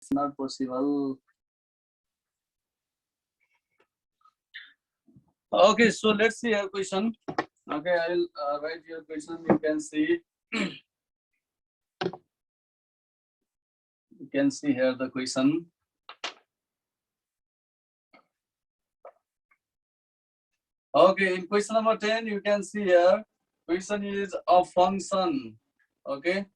It's not possible. Okay, so let's see your question. Okay, I will write your question. You can see. You can see here the question. Okay, in question number 10, you can see here. Question is a function. Okay,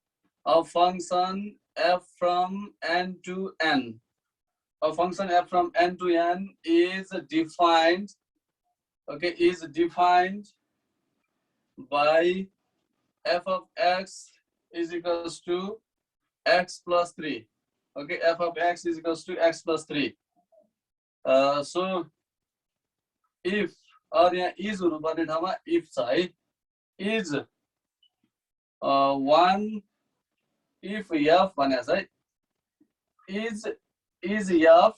a function f from n to n. A function f from n to n is defined. Okay, is defined by f of x is equals to x plus 3. Okay, f of x is equals to x plus 3. So if or यहाँ is हुनुपर्ने ठाउँमा if छ है, is 1 if f भनेको छ है, is f,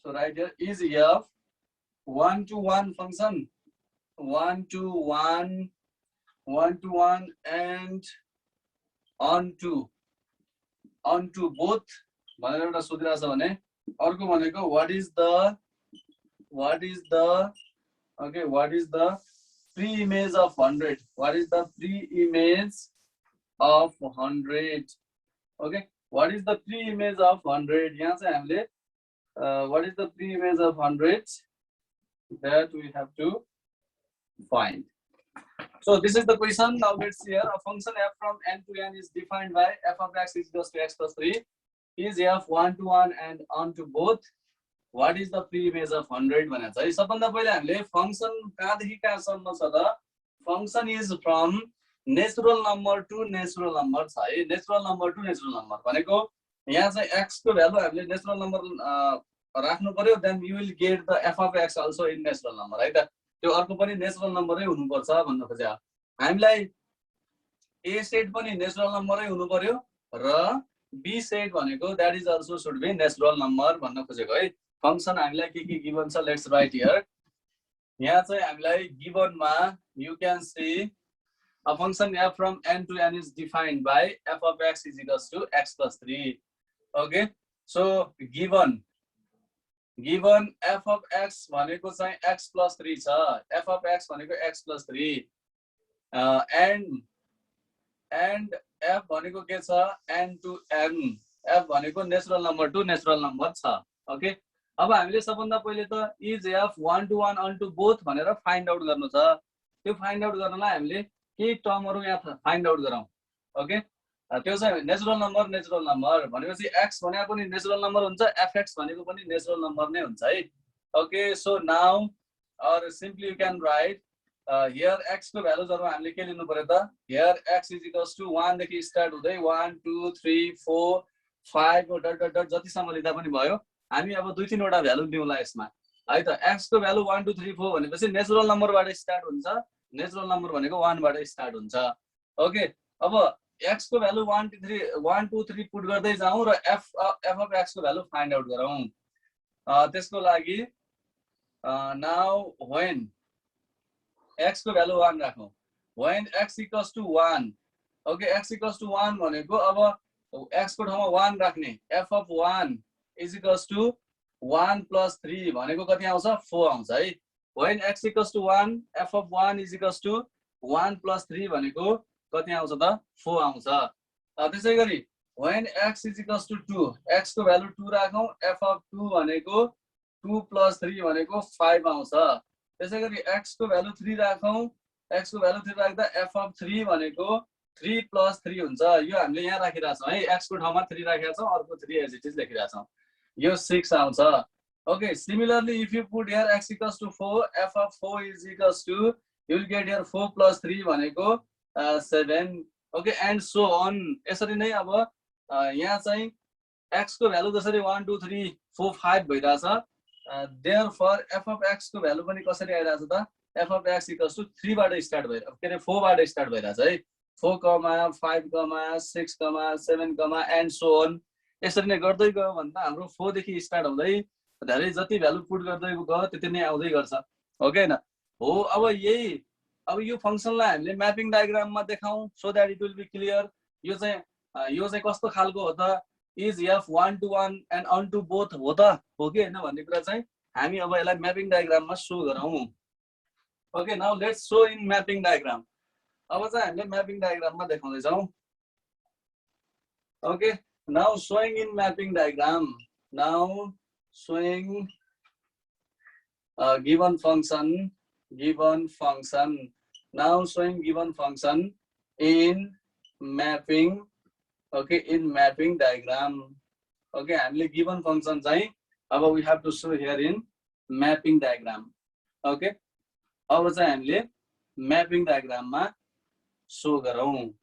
so right here is f 1 to 1 function, 1 to 1 and onto both भनेर एउटा सोधिरहेको छ भने अर्को भनेको what is the pre-image of 100? What is the pre-image of 100? Okay, what is the pre-image of 100? यहाँ चाहिँ हामीले what is the pre-image of 100? That we have to find. So this is the question. Now let's see here. A function f from n to n is defined by f of x is equals to x plus 3. Is f 1 to 1 and onto both? What is the pre-image of 100? भनेको छ है। सबभन्दा पहिले हामीले function कहाँदेखि कहाँसम्म छ त? Function is from natural number to natural number छ है। Natural number to natural number भनेको यहाँ चाहिँ x को भ्यालु हामीले नेचुरल नम्बर राख्नु पर्यो, then you will get the f of x also in natural number है त। त्यो अर्को पनि नेचुरल नम्बरै हुनुपर्छ भन्न खोजे। हामीलाई a सेट पनि नेचुरल नम्बरै हुनु पर्यो र b सेट भनेको that is also should be natural number भन्न खोजेको है। फंक्सन हामीलाई के गिवन छ, लेट्स राइट हियर। यहाँ चाहिँ हामीलाई गिवनमा you can see a function f from n to n is defined by f of x is equals to x plus 3. Okay, so given f of x भनेको चाहिँ x plus 3 छ, f of x भनेको x plus 3 and f भनेको के छ, n to n, f भनेको natural number to natural number छ। Okay, अब हामीले सबभन्दा पहिले त इज f 1 to 1 onto both भनेर फाइन्ड आउट गर्नु छ। त्यो फाइन्ड आउट गर्नलाई हामीले केही टर्महरु यहाँ फाइन्ड आउट गरौँ। ओके, त्यो चाहिँ नेचुरल नम्बर भनेपछि x भनेको पनि नेचुरल नम्बर हुन्छ, fx भनेको पनि नेचुरल नम्बर नै हुन्छ है। ओके, सो नाउ और simply you can write here x को भ्यालु जब हामीले के लिनु पर्यो त, here x is equals to 1 देखि स्टार्ट हुँदै 1 2 3 4 5 डट डट डट जतिसम्म लिँदा पनि भयो। हामी अब दुई तीन वटा भ्यालु दिउँला यसमा है त। x को भ्यालु 1 2 3 4 भनेपछि नेचुरल नम्बरबाट स्टार्ट हुन्छ, नेचुरल नम्बर भनेको 1 बाट स्टार्ट हुन्छ। ओके, अब x को भ्यालु 1 2 3 पुट गर्दै जाउँ र f of x को भ्यालु फाइन्ड आउट गरौँ। त्यसको लागि नाउ व्हेन x को भ्यालु 1 राखौँ, when x equals to 1। Okay, x equals to 1 भनेको अब x को ठाउँमा 1 राख्ने, f of 1 is equals to 1 plus 3 भनेको कति आउँछ, 4 आउँछ है। When x equals to 1, f of 1 is equals to 1 plus 3 भनेको कति आउँछ त, 4 आउँछ। त्यसै गरी when x is equals to 2, x को भ्यालु 2 राखौँ, f of 2 भनेको 2 plus 3 भनेको 5 आउँछ। त्यसै गरी x को भ्यालु 3 राखौँ, x को भ्यालु 3 राख्दा f of 3 भनेको 3 plus 3 हुन्छ। यो हामीले यहाँ राखिरहेछौँ है, x को ठाउँमा 3 राखेका छौँ, अर्को 3 एज इट इज लेखिरहेछौँ, यो 6 आउँछ। Okay, similarly if you put here x equals to 4, f of 4 is equals to, you will get here 4 plus 3 भनेको 7. Okay, and so on. यसरी नै अब यहाँ चाहिँ x को भ्यालु जसरी 1 2 3 4 5 भइराछ, therefore f of x को भ्यालु पनि कसरी आइराछ त, f of x equals to 3 बाट स्टार्ट भइरा, के रे 4 बाट स्टार्ट भइराछ है। 4 5 6 7 and so on. यसरी नै गर्दै गयो भन्दा हाम्रो 4 देखि स्टार्ट हुँदै धेरै जति भ्यालु पुट गर्दै गयो त्यति नै आउँदै गर्छ। ओके न हो, अब यही अब यो फंक्सनलाई हामीले म्यापिङ डायग्राममा देखाउँ so that it will be clear. यो चाहिँ कस्तो खालको हो त, is F 1 to 1 and on to both हो त हो कि हैन भन्ने कुरा चाहिँ हामी अब यसलाई म्यापिङ डायग्राममा सो गरौँ okay now let's so in mapping diagram अब चाहिँ हामीले म्यापिङ डायग्राममा देखाउँदै छौं okay now showing in mapping diagram now showing given function now showing given function in mapping okay in mapping diagram okay हामीले given function चाहिँ अब we have to show here in mapping diagram okay अब चाहिँ हामीले mapping diagram मा show गरौँ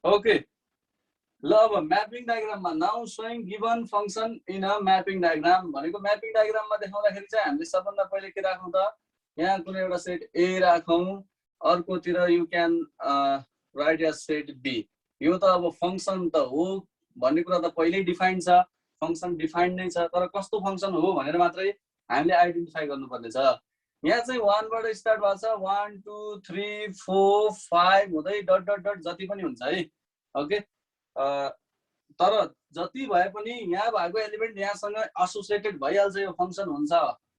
okay ल अब म्यापिङ डायग्राममा now showing given function in a mapping diagram भनेको म्यापिङ डायग्राममा देखाउँदाखेरि चाहिँ हामीले सबभन्दा पहिले के राखौं त यहाँ कुनै एउटा सेट ए राखौं अर्कोतिर you can write as set B यो त अब फंक्सन त हो भन्ने कुरा त पहिल्यै डिफाइन छ फंक्सन डिफाइन्ड नै छ तर कस्तो फंक्सन हो भनेर मात्रै हामीले आइडेन्टिफाई गर्नुपर्ने छ यहाँ चाहिँ 1 बाट स्टार्ट भएको छ 1 2 3 4 5 हुँदै डट डट डट जति पनि हुन्छ है ओके तर जति भए पनि यहाँ भएको एलिमेन्ट यहाँसँग एसोसिएटेड भइहाल्छ यो फंक्सन हुन्छ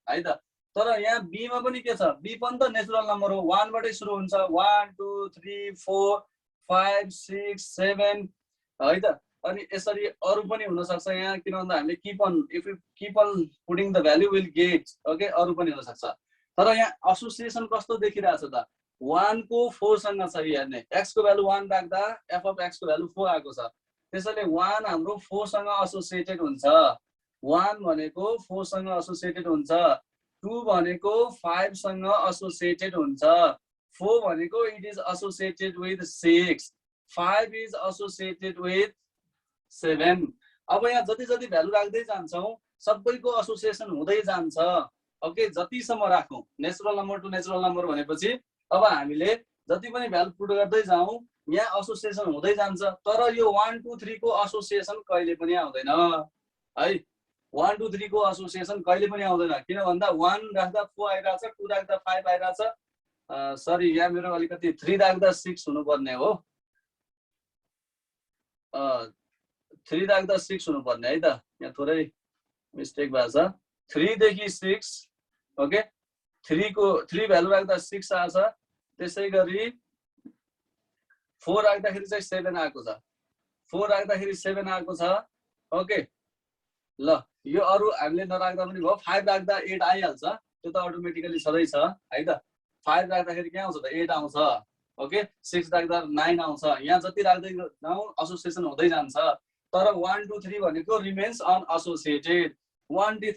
है त तर यहाँ बी मा पनि के छ बी पनि त नेचुरल नम्बर हो 1 बाटै सुरु हुन्छ 1 2 3 4 5 6 7 है त अनि यसरी अरु पनि हुन सक्छ यहाँ किन भन्दा हामीले keep on if you keep on putting the value will get okay अरु पनि हुन सक्छ तर यहाँ एसोसिएसन कस्तो देखिरहेछ त 1 को 4 सँग छ हेर्ने x को भ्यालु 1 राख्दा f अफ x को भ्यालु 4 आएको छ त्यसैले 1 हाम्रो 4 सँग एसोसिएटेड हुन्छ 1 भनेको 4 सँग एसोसिएटेड हुन्छ 2 भनेको 5 सँग एसोसिएटेड हुन्छ 4 भनेको it is associated with 6 5 is associated with 7 अब यहाँ जति जति भ्यालु राख्दै जान्छौं सबैको एसोसिएसन हुँदै जान्छ ओके जतिसम्म राखौं natural number to natural number भनेपछि अब हामीले जति पनि भ्यालु पुट गर्दै जाउँ यहाँ एसोसिएसन हुँदै जान्छ तर यो 1 2 3 को एसोसिएसन कहिले पनि आउँदैन है 1 2 3 को एसोसिएसन कहिले पनि आउँदैन किन भन्दा 1 राख्दा 4 आइराछ 2 राख्दा 5 आइराछ सरी यहाँ मेरो अलिकति 3 राख्दा 6 हुनुपर्ने हो 3 राख्दा 6 हुनुपर्ने है त यहाँ थोरै मिस्टेक भएको छ 3 देखि 6 ओके 3 को 3 भ्यालु राख्दा 6 आछ त्यसैगरी 4 राख्दाखेरि चाहिँ 7 आएको छ 4 राख्दाखेरि 7 आएको छ ओके ल यो अरु हामीले नराख्दा पनि भयो 5 राख्दा 8 आइहाल्छ त्यो त अटोमेटिकली सधैं छ है त 5 राख्दाखेरि के आउँछ त 8 आउँछ ओके 6 राख्दा 9 आउँछ यहाँ जति राख्दै जाउँ एसोसिएसन हुँदै जान्छ तर 1 2 3 भनेको रिमेन्स अनएसोसिएटेड 1 2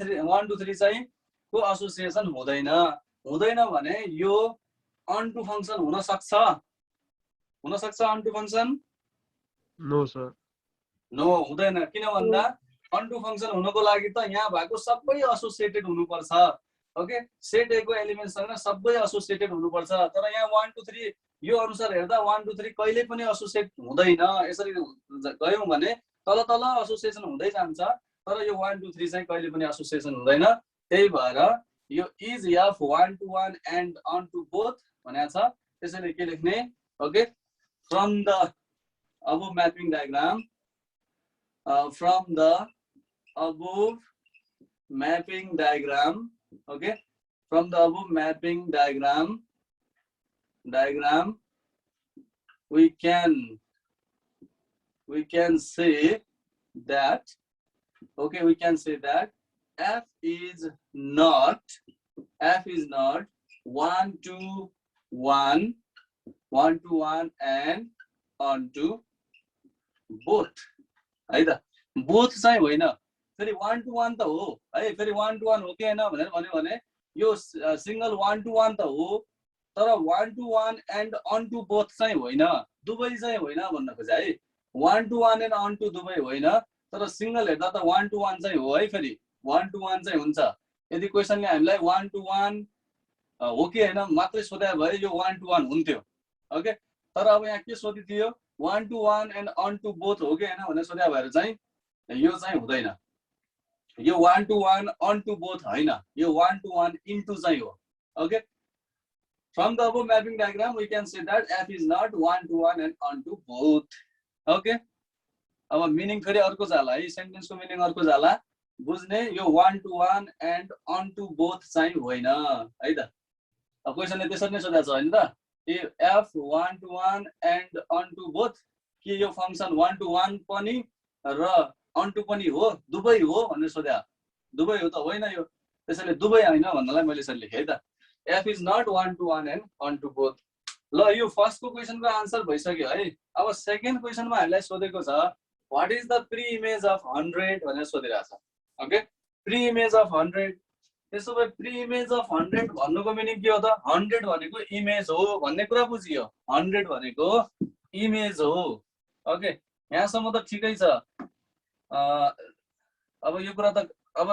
3 चाहिँ को एसोसिएसन हुँदैन भने यो अनटु फंक्सन हुन सक्छ अनटु फंक्सन नो सर नो हुँदैन किन भन्दा अनटु फंक्सन हुनको लागि त यहाँ भएको सबै एसोसिएटेड हुनुपर्छ ओके सेट ए को एलिमेन्ट सँग सबै एसोसिएटेड हुनुपर्छ तर यहाँ 1 2 3 यो अनुसार हेर्दा 1 2 3 कहिले पनि एसोसिएट हुँदैन यसरी गयौं भने तल तल एसोसिएसन हुँदै जान्छ तर यो 1 2 3 चाहिँ कहिले पनि एसोसिएसन हुँदैन त्यही भएर यो is F 1 to 1 and on to both भनेको छ त्यसैले के लेख्ने okay from the above mapping diagram okay from the above mapping diagram we can say that okay we can say that f is not 1 to 1 and on to both है त both चाहिँ होइन फेरि 1 to 1 त हो है फेरि 1 to 1 हो कि हैन भनेर भन्यो भने यो सिंगल 1 to 1 त हो तर 1 to 1 and on to both चाहिँ होइन दुबै चाहिँ होइन भन्न खोजे है 1 to 1 and on to दुबै होइन तर सिंगल हेर्दा त 1 to 1 चाहिँ हो है फेरि 1 to 1 चाहिँ हुन्छ यदि क्वेशनले हामीलाई 1 to 1 हो कि हैन मात्रै सोधे भए यो 1 to 1 हुन्थ्यो ओके तर अब यहाँ के सोधिदियो 1 to 1 and on to both हो कि हैन भनेर सोधे भएर चाहिँ यो चाहिँ हुँदैन यो 1 to 1 on to both हैन यो 1 to 1 into चाहिँ हो okay from the above mapping diagram we can say that f is not 1 to 1 and on to both okay अब मिनिङ फेरि अर्को जाला है, सेन्टेन्सको मिनिङ अर्को जाला बुझ्ने। यो 1 to 1 and on to both चाहिँ होइन है त। अब क्वेसनले त्यसरी नै सोधेको छ होइन त, F 1 to 1 and on to both, के यो फंक्सन 1 to 1 पनि र on to पनि हो, दुवै हो भनेर सोध्या। दुवै हो त होइन यो, त्यसैले दुवै होइन भन्नलाई मैले यसरी लेखेँ है त। F is not 1 to 1 and on to both। ल यो फर्स्टको क्वेसनको आन्सर भइसक्यो है। अब सेकेन्ड क्वेसनमा हामीलाई सोधेको छ what is the pre image of 100 भनेर सोधिरहेछ। Okay, pre image of 100। त्यसो भए प्री इमेज अफ 100 भन्नुको मिनिङ के हो त? 100 भनेको इमेज हो भन्ने कुरा बुझियो। 100 भनेको इमेज हो। ओके, यहाँसम्म त ठिकै छ। अब यो कुरा त अब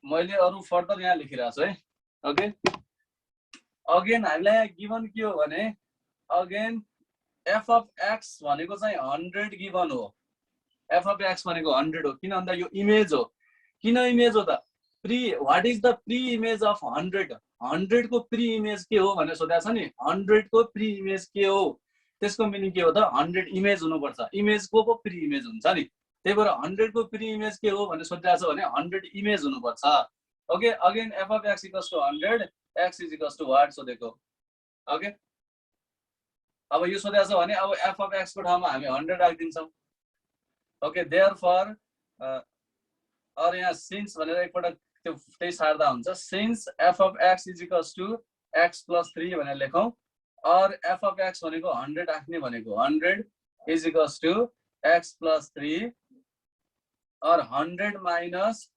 मैले अरू फर्दर यहाँ लेखिरहेको छु है। ओके, अगेन हामीलाई यहाँ गिभन के हो भने अगेन एफ अफ एक्स भनेको चाहिँ 100 गिभन हो। एफ अफ एक्स भनेको 100 हो, किन भन्दा यो इमेज हो। किन इमेज हो त? Pre what is the pre image of 100? 100 को प्री इमेज के हो भनेर सोधेको छ नि। 100 को प्री इमेज के हो, त्यसको मिनिङ के हो त? 100 इमेज हुनुपर्छ। इमेज को प्री इमेज हुन्छ नि, त्यही भएर 100 को प्री इमेज के हो भनेर सोधिरहेको छ भने 100 इमेज हुनुपर्छ। Okay, again F of x equals to 100, x is equals to what सोधेको। ओके, अब यो सोधेको छ भने अब एफ अफ एक्स को ठाउँमा हामी 100 राखिदिन्छौँ। ओके, देयरफोर अर यहाँ सिन्स भनेर एकपल्ट त्यो त्यही सार्दा हुन्छ। Since F of x is equals to x plus 3 भनेर लेखौँ। और एफ अफ एक्स भनेको 100 राख्ने भनेको 100 is equals to x plus 3 और 100 minus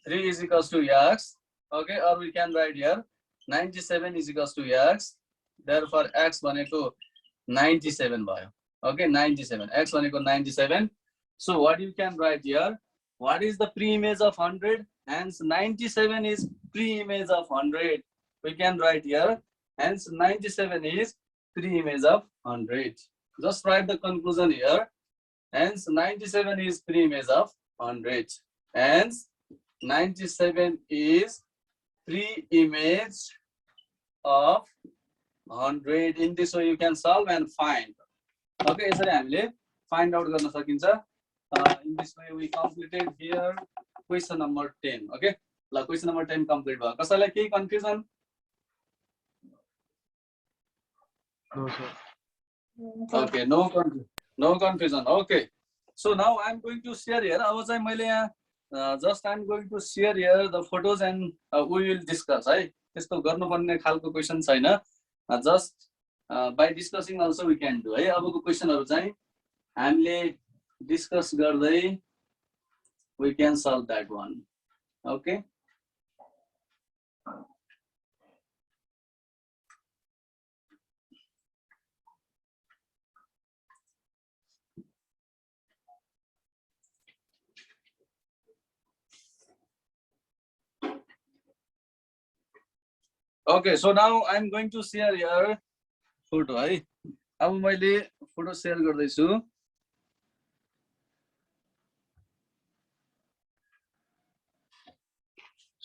3 is equals to x. Okay, or we can write here 97 is equals to x. Therefore x भनेको 97 भयो। Okay, 97, x भनेको 97. So what you can write here, what is the pre-image of 100? Hence 97 is pre-image of 100. We can write here, hence 97 is pre-image of 100. Just write the conclusion here. Hence 97 is pre-image of 100. Hence 97 is pre-image of 100. In this way you can solve and find. Okay, यसरी हामीले find out गर्न सकिन्छ। In this way we completed here question number 10. Okay, ल question number 10 complete भयो। कसैलाई केही confusion? No, sir. Okay, no confusion. Okay, so now I'm going to share here. अब चाहिँ मैले यहाँ just I'm going to share here the photos and we will discuss है। त्यस्तो गर्नुपर्ने खालको क्वेसन छैन, just by discussing also we can do है। अबको क्वेसनहरु चाहिँ हामीले डिस्कस गर्दै we can solve that one. Okay, okay, so now I'm going to share your photo है। अब मैले फोटो शेयर गर्दैछु।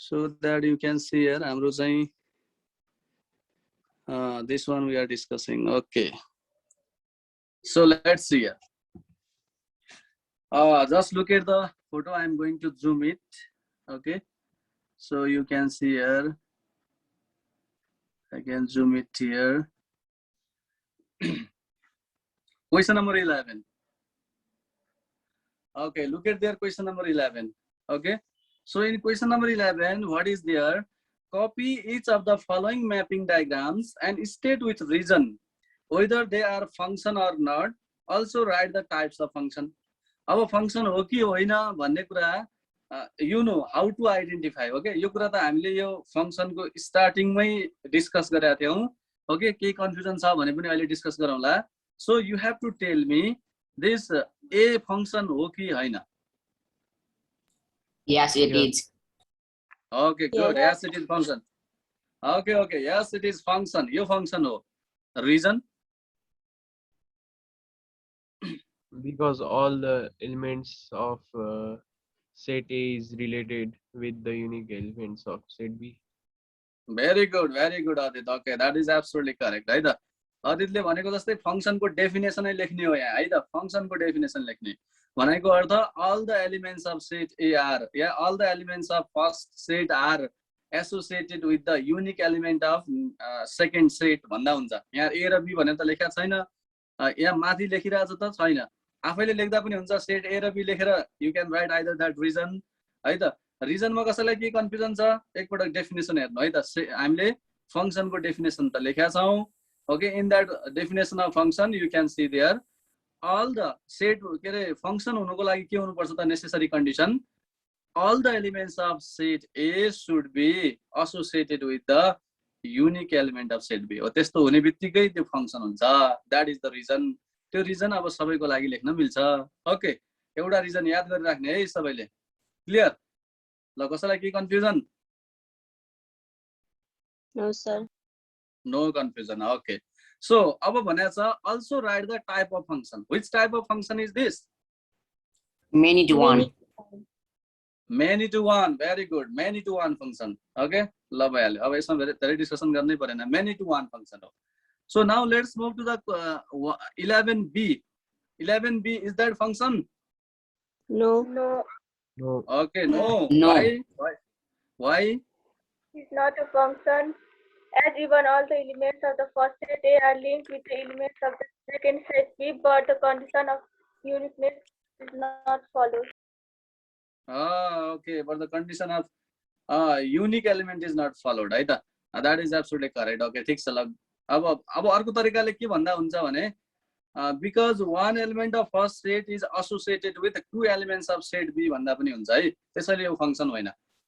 So that you can see here हाम्रो चाहिँ this one we are discussing. Okay, so let's see here. Just look at the photo. I'm going to zoom it. Okay, so you can see here. I can zoom it here. Question number 11. Okay, look at their question number 11. Okay, so in question number 11, what is there? Copy each of the following mapping diagrams and state with reason whether they are function or not. Also write the types of function. अब function हो कि होइन भन्ने कुरा you know how to identify. Okay, यो कुरा त हामीले यो function को starting मै discuss गरेका थियौं। Okay, केही confusion छ भने पनि अहिले discuss गरौँला। So you have to tell me this a function हो कि होइन? Yes, it is. Okay, good. Yes, it is function. Okay, yes, it is function. यो function हो। Reason? Because all the elements of set A is related with the unique elements of set B. Very good, Adit. Okay, that is absolutely correct. है त? अदितले भनेको जस्तै function को definition नै लेख्ने हो यहाँ है त। फंक्सन को डेफिनेसन लेख्ने। भनेको अर्थ all the elements of set A are, yeah, all the elements of first set are associated with the unique element of second set भन्दा हुन्छ। यहाँ A र B भनेर त लेखेको छैन, यहाँ माथि लेखिरहेको छ त छैन, आफैले लेख्दा पनि हुन्छ। सेट A र B लेखेर you can write either that reason है त। रिजनमा कसैलाई के कन्फ्युजन छ, एकपटक डेफिनेसन हेर्नु है त। हामीले फंक्सनको डेफिनेसन त लेखेका छौं। Okay, in that definition of function you can see there all the set के रे फंक्सन हुनुको लागि के हुनुपर्छ त necessary condition, all the elements of set A should be associated with the unique element of set B। हो त्यस्तो हुने बित्तिकै त्यो फंक्सन हुन्छ। That is the reason. त्यो रिजन अब सबैको लागि लेख्न मिल्छ। ओके, एउटा रिजन याद गरिराख्ने है सबैले। क्लियर? ल कसैलाई के confusion? No, sir. No confusion. Okay. So, अब भनेको छ also write the type of function. Which type of function is this? Many to one. Many to one. Very good. Many to one function. Okay. ल भइहाल्यो। अब यसमा धेरै discussion गर्नै परेन। Many to one function हो। So now let's move to the 11b. 11b, is that function? No. No, No. Okay. No. No. Why? it's not a function, as even all the elements of the first set A are linked with the elements of the second set B, but the condition of uniqueness is not followed. Okay, but the condition of unique element is not followed है त। That is absolutely correct. Okay, ठिक छ ल। अब अर्को तरिकाले के भन्दा हुन्छ भने because one element of first set is associated with two elements of set B भन्दा पनि हुन्छ है। त्यसैले यो फंक्सन होइन।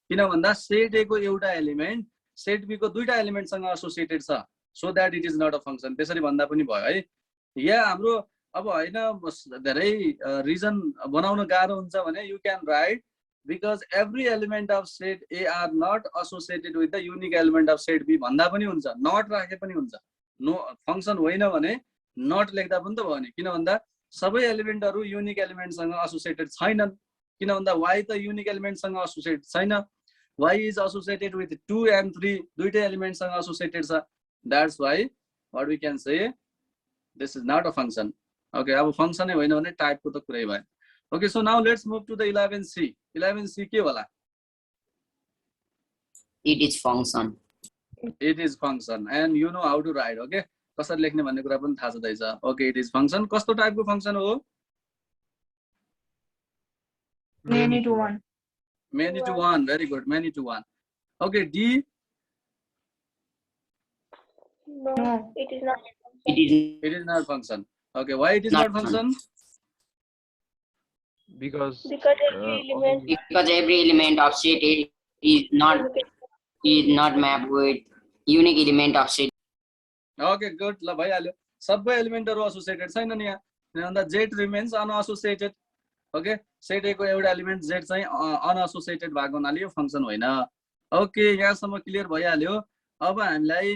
किन भन्दा सेट A को एउटा एलिमेन्ट सेट B को दुईटा एलिमेन्टसँग एसोसिएटेड छ, so that it is not a function. त्यसरी भन्दा पनि भयो है। यहाँ हाम्रो अब हैन धेरै रिजन बनाउन गाह्रो हुन्छ भने you can write because every element of set A are not associated with the unique element of set B भन्दा पनि हुन्छ, नट राखे पनि हुन्छ। नो फंक्सन होइन भने नट लेख्दा पनि त भयो नि। किन भन्दा सबै एलिमेन्टहरु युनिक एलिमेन्टसँग एसोसिएटेड छैनन्। किन भन्दा y त युनिक एलिमेन्टसँग एसोसिएटेड छैन। y is associated with 2 and 3 दुईटै एलिमेन्टसँग एसोसिएटेड छ। That's why what we can say this is not a function. Okay, अब फंक्सन नै होइन भने टाइपको त कुरै भएन। Okay, so now let's move to the 11c. 11c के होला? It is function. It is function and you know how to write. Okay, कसरी लेख्ने भन्ने कुरा पनि थाहा छँदैछ। Okay, it is function। कस्तो टाइपको फंक्सन हो? Many to one. Many to one. Very good. Many to one. Okay, D. No, it is not. It is not function. Okay, why it is not function? Because Because every element Because every element of set A is not mapped with unique element of set. Okay, good. ल भइहाल्यो। सबै एलिमेन्टहरु associated छैनन् यहाँ। भन्दा Z remains unassociated. Okay, set A को एउटा element Z चाहिँ अनएसोसिएटेड भएको हुनाले यो फंक्सन होइन। ओके, यहाँसम्म क्लियर भइहाल्यो। अब हामीलाई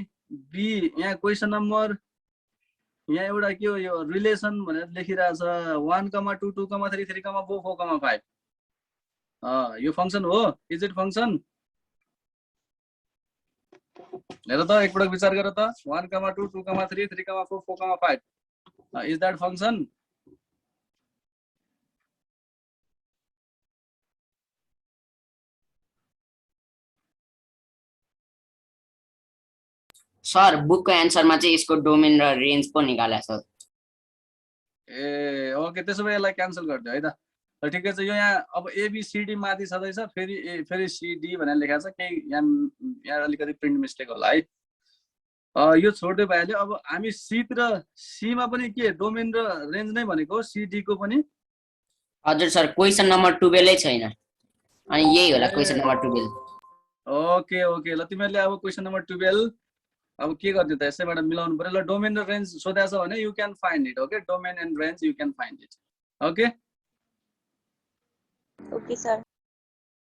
बी यहाँ क्वेशन नम्बर यहाँ एउटा के हो यो रिलेसन भनेर लेखिरहेछ 1, 2, 2, 3, 3, 4, 4, 5। यो फंक्सन हो? Is it function? हेर त एकपटक विचार गर त 1, 2, 2, 3, 3, 4, 4, 5 इज दैट फंक्सन? सर बुकको एन्सरमा चाहिँ यसको डोमेन र रेन्ज पो निकाले छ। ए ओके, त्यसो भए यसलाई क्यान्सल गरिदियो है त। ल ठिकै छ। यो यहाँ अब एबीसीडी माथि छँदैछ, फेरि सीडी भनेर लेखाएको छ। केही यहाँ अलिकति प्रिन्ट मिस्टेक होला है। यो छोड्दै भइहाल्यो। अब हामी सी र सीमा पनि के डोमेन र रेन्ज नै भनेको, सीडी को पनि? हजुर सर, क्वेशन नम्बर 12 छैन अनि यही होला क्वेशन नम्बर 12। ओके ओके, ल तिमीहरूले अब क्वेशन नम्बर 12 अब के गर्ने त, यसैबाट मिलाउनु पर्यो। ल डोमेन र रेन्ज सोधेको छ भने you can find it. Okay, domain and range you can find it. Okay Okay, sir.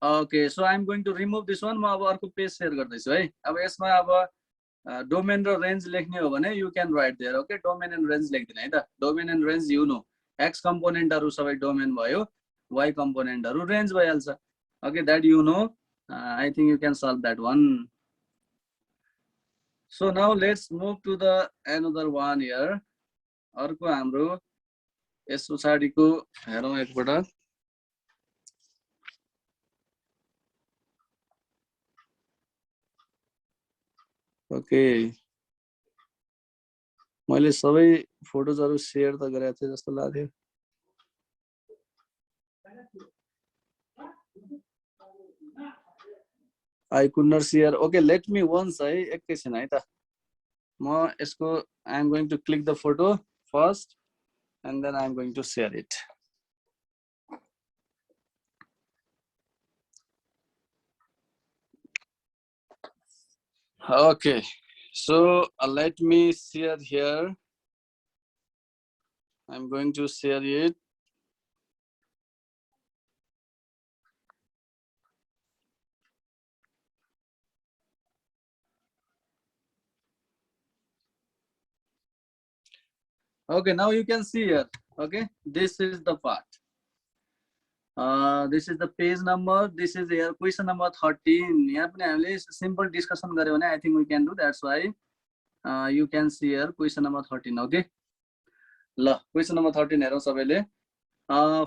Okay, so I am going to remove this one. म अब अर्को पेज सेयर गर्दैछु है। अब यसमा अब डोमेन र रेन्ज लेख्ने हो भने you can write there. Okay, domain and range लेख्दिन है त। Domain and range you know, X कम्पोनेन्टहरु सबै डोमेन भयो, वाइ कम्पोनेन्टहरु रेन्ज भइहाल्छ। Okay, that you know. I think you can solve that one. So now let's move to the another one here. अर्को हाम्रो यस पछाडिको हेरौँ एकपटक। ओके, मैले सबै फोटोजहरु शेयर त गरेको थिएँ जस्तो लाग्यो। I could not share. Okay, let me once है एकैछिन है त। म यसको I am going to click the photo first and then I am going to share it. Okay, so let me share here. I'm going to share it. Okay, now you can see here. Okay, this is the part. This is the page number. This is here question number 13. यहाँ पनि हामीले simple discussion गर्यो भने I think we can do. That's why you can see here question number 13. Okay. ल question number 13 हेरौँ सबैले।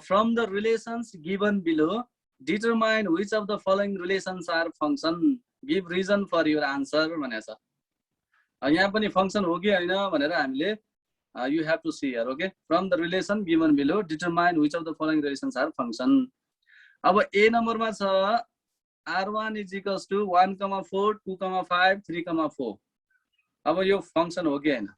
From the relations given below, determine which of the following relations are function. Give reason for your answer भनेको छ। यहाँ पनि function हो कि हैन भनेर हामीले you have to see here. Okay, from the relation given below, determine which of the following relations are function. अब A नम्बरमा छ R1 is equals to 1, 4, 2, 5, 3, 4. अब यो फंक्सन हो कि हैन?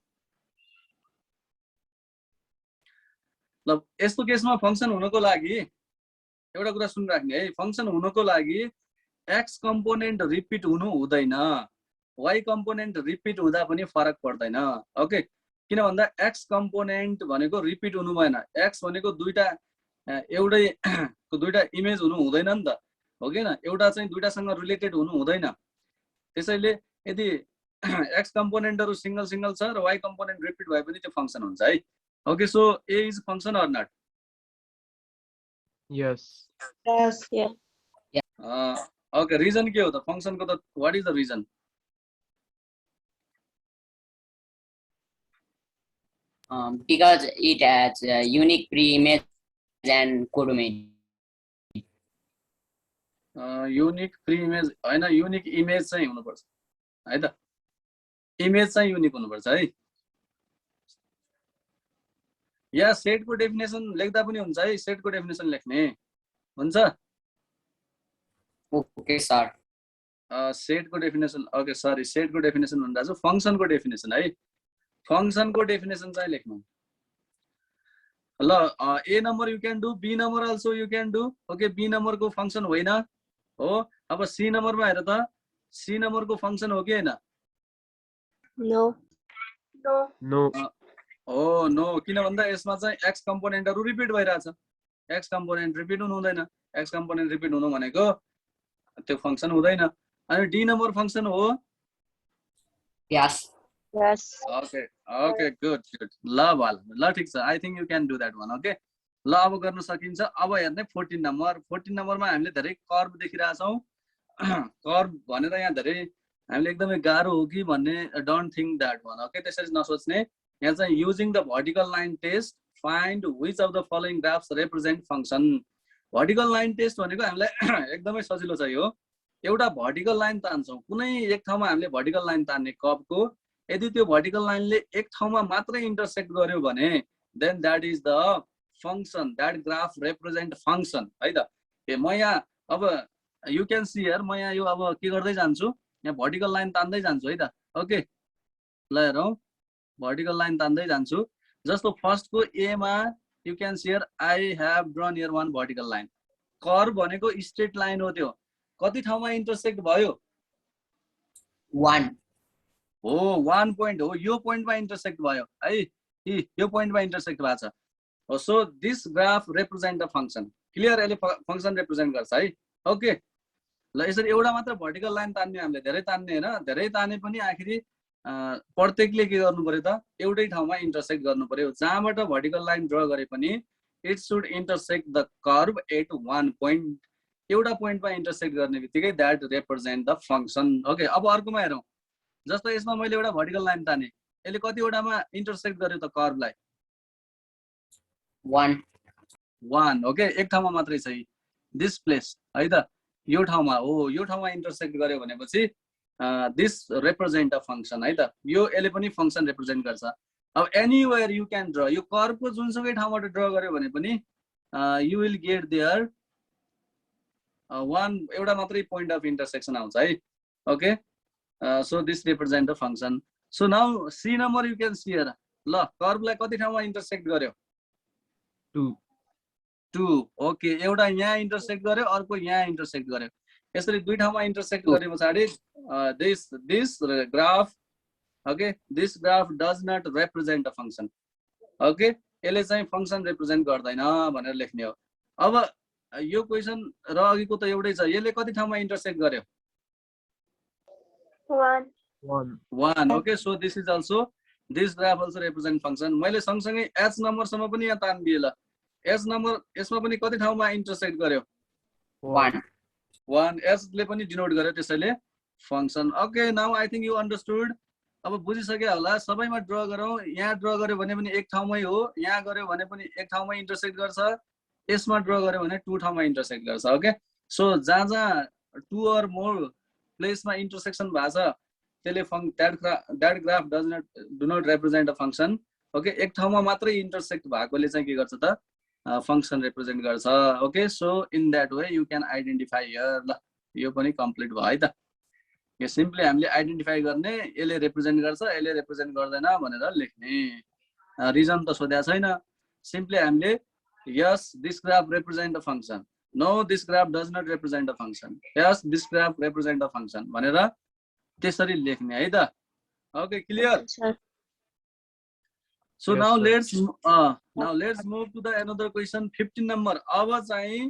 ल यस्तो केसमा फंक्सन हुनको लागि एउटा कुरा सुनिराख्ने है, फंक्सन हुनको लागि x कम्पोनेन्ट रिपिट हुनु हुँदैन, y कम्पोनेन्ट रिपिट हुँदा पनि फरक पर्दैन। ओके, किन भन्दा x कम्पोनेन्ट भनेको रिपिट हुनु भएन, x भनेको दुईटा इमेज हुनु हुँदैन नि त, हो कि हैन? एउटा चाहिँ दुईटासँग रिलेटेड हुनु हुँदैन। त्यसैले यदि x कम्पोनेन्टहरु सिंगल सिंगल छ र y कम्पोनेन्ट रिपिट भए पनि त्यो फंक्सन हुन्छ है। Okay, so A is function or not? Yes. Yes. Yeah. Okay, reason के हो त फंक्सन को त? What is the reason? Because it has a unique pre-image and codomain. Unique pre-image हैन, unique image चाहिँ हुनुपर्छ है त। इमेज चाहिँ युनिक हुनुपर्छ है। या सेट को डेफिनेसन लेख्दा पनि हुन्छ है, सेट को डेफिनेसन लेख्ने हुन्छ। Okay, sir. सेट को डेफिनेसन, ओके सरी, सेट को डेफिनेसन भन्दा चाहिँ फंक्सन को डेफिनेसन है। फंक्सन को डेफिनेसन चाहिँ लेख्नु। ल A number you can do, B number also you can do. Okay, B number को फंक्सन होइन हो। अब C नम्बरमा हेर त, C नम्बर को फंक्सन हो कि हैन? No. No. No. हो नो, किन भन्दा यसमा चाहिँ x कम्पोनेन्टहरु रिपिट भइराछ। x कम्पोनेन्ट रिपिट हुनु हुँदैन, x कम्पोनेन्ट रिपिट हुनु भनेको त्यो फंक्सन हुँदैन। अनि D नम्बर फंक्सन हो। Yes. Yes. Okay okay, good good. ल भाल, ल ठीक छ, I think you can do that one. Okay, ल अब गर्न सकिन्छ। अब हेर्ने 14 नम्बर। 14 नम्बरमा हामीले धेरै कर्व देखिरहेछौं। कर्व भनेर यहाँ धेरै हामीले एकदमै गाह्रो हो कि भन्ने don't think that one. Okay, त्यसरी नसोच्ने। यहाँ चाहिँ using the vertical line test find which of the following graphs represent function. Vertical line test भनेको हामीलाई एकदमै सजिलो छ यो। एउटा भर्टिकल लाइन तान्छौं, कुनै एक ठाउँमा हामीले भर्टिकल लाइन तान्ने कर्वको, यदि त्यो भर्टिकल लाइनले एक ठाउँमा मात्रै इन्टरसेक्ट गर्यो भने then that is the function, that graph represent function है त। म यहाँ अब यु क्यान सी हियर, म यहाँ यो अब के गर्दै जान्छु, यहाँ भर्टिकल लाइन तान्दै जान्छु है त। ओके, ल हेरौँ, भर्टिकल लाइन तान्दै जान्छु। जस्तो फर्स्ट को ए मा you can see here I have drawn here one vertical line. Curve भनेको स्ट्रेट लाइन हो, त्यो कति ठाउँमा इन्टरसेक्ट भयो? 1. हो, 1 पोइन्ट हो, यो पोइन्टमा इन्टरसेक्ट भयो है, यो पोइन्टमा इन्टरसेक्ट भएको छ। So this graph represent the function. Clear? यसले फंक्सन रिप्रेजेन्ट गर्छ है। ओके, ल यसरी एउटा मात्र भर्टिकल लाइन तान्ने, हामीले धेरै तान्ने हैन, धेरै ताने पनि आखिरी प्रत्येकले के गर्नु पर्यो त? एउटै ठाउँमा इन्टरसेक्ट गर्नु पर्यो। जहाँबाट भर्टिकल लाइन ड्रा गरे पनि it should intersect the curve at 1 point. एउटा पोइन्टमा इन्टरसेक्ट गर्ने बित्तिकै that represent the function. Okay, अब अर्कोमा हेरौँ। जस्तो यसमा मैले एउटा भर्टिकल लाइन ताने, यसले कतिवटामा इन्टरसेक्ट गर्यो त कर्वलाई? 1. 1 ओके एक ठाउँमा मात्रै छ दिस प्लेस है त यो ठाउँमा हो यो ठाउँमा इन्टरसेक्ट गर्यो भनेपछि दिस रिप्रेजेन्ट अ फंक्शन है त यो यसले पनि फंक्शन रिप्रेजेन्ट गर्छ अब एनीवेयर यु क्यान ड्र यो कर्वको जुनसुकै ठाउँबाट ड्र गर्यो भने पनि you will get there one एउटा मात्रै point of intersection आउँछ है okay so this represent the function so now C number you can see here ल कर्वलाई कति ठाउँमा इन्टरसेक्ट गर्यो 2 ओके एउटा यहाँ इन्टरसेक्ट गर्यो अर्को यहाँ इन्टरसेक्ट गर्यो यसरी दुई ठाउँमा इन्टरसेक्ट गरे पछाडी this graph okay this graph does not represent a function okay यसले चाहिँ फंक्शन रिप्रेजेन्ट गर्दैन भनेर लेख्ने हो अब यो क्वेशन र अघिको त एउटै छ यसले कति ठाउँमा इन्टरसेक्ट गर्यो 1 okay so this is also this graph also represent function मैले सँगसँगै h नम्बर सम्म पनि यहाँ तान दिए ल h नम्बर यसमा पनि कति ठाउँमा इन्टरसेक्ट गर्यो 1 h ले पनि डिनोट गर्यो त्यसैले function okay now I think you understood अब बुझिसक्यो होला सबैमा ड्र गरौँ यहाँ ड्र गर्यो भने पनि एक ठाउँमै हो यहाँ गर्यो भने पनि एक ठाउँमै इन्टरसेक्ट गर्छ यसमा ड्र गर्यो भने 2 ठाउँमा इन्टरसेक्ट गर्छ ओके सो जहाँ जहाँ 2 or more प्लेसमा इन्टरसेक्सन भएको छ त्यसले that graph do not represent a function okay एक ठाउँमा मात्रै इन्टरसेक्ट भएकोले चाहिँ के गर्छ त फंक्शन रिप्रेजेन्ट गर्छ okay so in that way you can identify here ल यो पनि कम्प्लिट भयो है त यो सिम्पली हामीले आइडेन्टिफाई गर्ने यसले रिप्रेजेन्ट गर्छ यसले रिप्रेजेन्ट गर्दैन भनेर लेख्ने रिजन त सोध्या छैन सिम्पली हामीले yes this graph represent a function no this graph does not represent a function yes this graph represent a function भनेर त्यसरी लेख्ने है त okay clear so Yes, now sir. let's move to the another question 15 number अब चाहिँ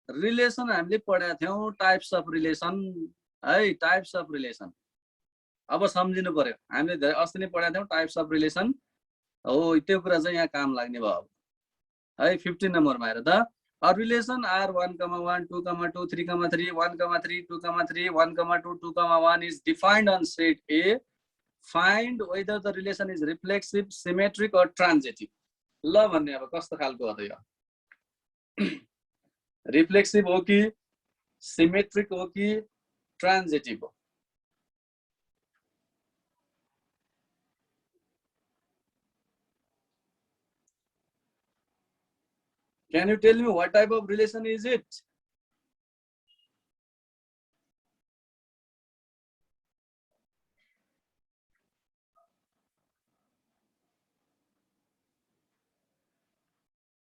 relation हामीले पढाएको थियौ टाइप्स अफ रिलेसन है टाइप्स अफ रिलेसन अब सम्झिनु पर्यो हामीले धेरै अस्ति नै पढाएको थियौ टाइप्स अफ रिलेसन हो त्यो कुरा चाहिँ यहाँ काम लाग्ने भयो है 15 नम्बरमा हेर त a relation r 1, 1, 2, 2, 3, 3, 1, 3, 2, 3, 1, 2, 2, 1 is defined on set A. Find whether the relation is reflexive, symmetric or transitive. ल भन्ने अब कस्तो खालको हो त यो रिफ्लेक्सिभ हो कि सिमेट्रिक हो कि ट्रान्जिटिभ हो Can you tell me what type of relation is it?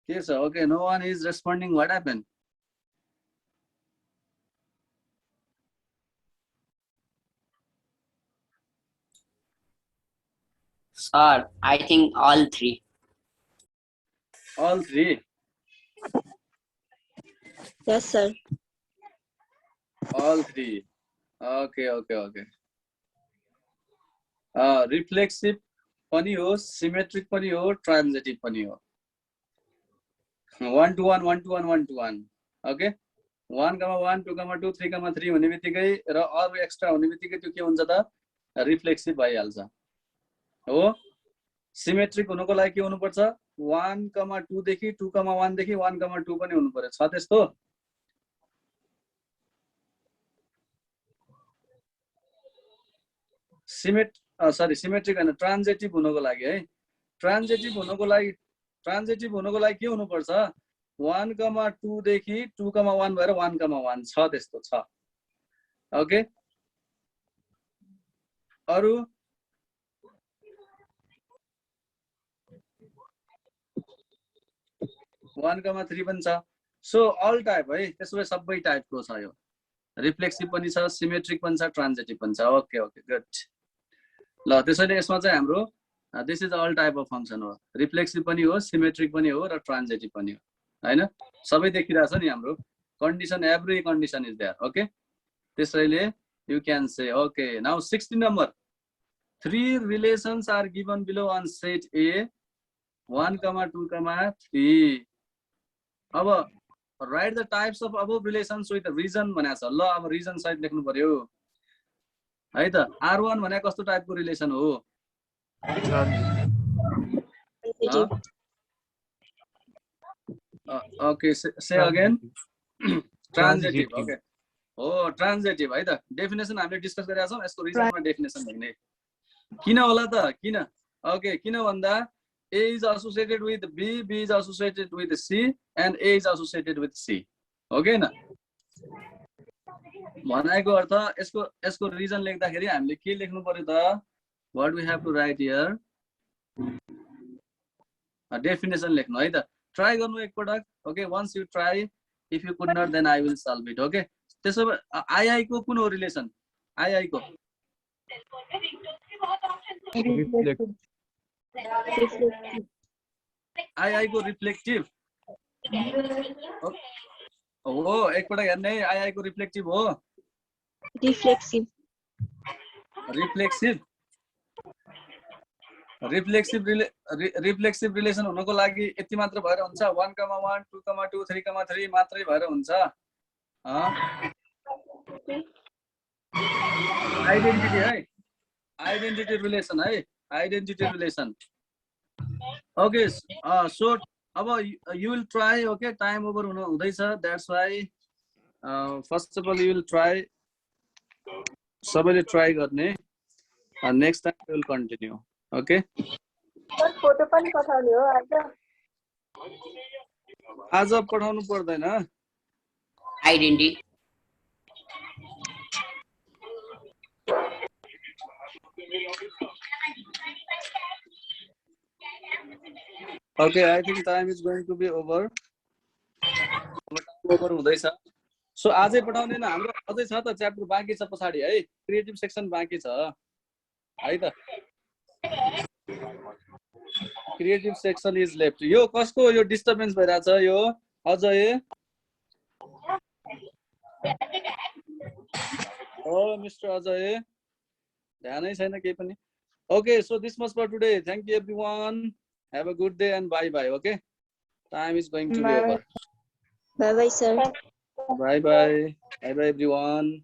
Yes, sir. Okay, no one is responding. What happened? Sir, I think all three. All three. Yes, sir. All three. Okay. Reflexive पनि हो, symmetric पनि हो, transitive पनि हो. 1 to 1, 1 to 1, 1 to 1. Okay. 1, 1, 2, 2, 3, 3 हुने बित्तिकै र अरु एक्स्ट्रा हुने बित्तिकै त्यो के हुन्छ त रिफ्लेक्सिभ भइहाल्छ हो सिमेट्रिक हुनको लागि के हुनु पर्छ 1, 2 देखि 2, 1 देखि 1, 2 पनि हुनु पर्यो छ त्यस्तो सिमेट्रिक हैन ट्रान्जिटिभ हुनको लागि है ट्रान्जिटिभ हुनको लागि के हुनु पर्छ 1, 2 देखि 2, 1 भएर 1, 1 छ त्यस्तो छ ओके अरु one, 3 पनि छ सो अल टाइप है त्यसो सबै टाइपको छ यो रिफ्लेक्सिभ पनि छ सिमेट्रिक पनि छ ट्रान्जिटिभ पनि छ ओके गुड ल त्यसैले यसमा चाहिँ हाम्रो this is all type of function हो रिफ्लेक्सिभ पनि हो सिमेट्रिक पनि हो र ट्रान्जिटिभ पनि हो हैन सबै देखिरहेछ नि हाम्रो condition every condition is there okay त्यसैले you can say okay now 16 number 3 relations are given below on set A 1, 2, 3 अब write the types of above relations with reason भनेको छ ल अब रिजन सहित लेख्नु पर्यो है त R1 भने कस्तो टाइपको रिलेसन हो Okay, say again. Transitive. Okay. Oh, transitive है त डेफिनेसन हामीले डिस्कस गरेका छौं यसको रिजनमा डेफिनेसन लेख्ने किन होला त किन ओके किन भन्दा A is associated with B, B is associated with C and A is associated with C. Okay न भनेको अर्थ यसको रिजन लेख्दाखेरि हामीले के लेख्नु पर्यो त what we have to write here definition लेख्नु है त ट्राई गर्नु एकपटक okay once you try if you could not then I will solve it okay त्यसो भए आई को कुन हो रिलेसन आई को आई को रिफ्लेक्टिभ हो एकपटक हेर्ने आई को रिफ्लेक्टिभ हो Reflexive. रिफ्लेक्सिभ रिलेसन हुनको लागि यति मात्र भएर हुन्छ 1,1 2,2 3,3 मात्रै भएर हुन्छ आइडेन्टिटी है आइडेन्टिटी रिलेसन ओके सो अब you will try okay time over हुँदैछ that's why first of all you will try सबैले ट्राई गर्ने next time you will continue okay photo पनि पठाउने हो आज पठाउनु पर्दैन Identity. Okay, I think time is going to be over. Over हुँदैछ सो आजै पठाउने न हाम्रो अझै छ त च्याप्टर बाँकी छ पछाडी है क्रिएटिभ सेक्सन बाँकी छ है त क्रिएटिभ सेक्सन इज लेफ्ट यो कसको यो डिस्टर्बेन्स भइराछ यो अजय ओ मिस्टर अजय ध्यानै छैन केही पनि okay so this much for today thank you everyone have a good day and bye bye okay time is going to be over Bye bye, sir. Bye bye. Bye bye everyone.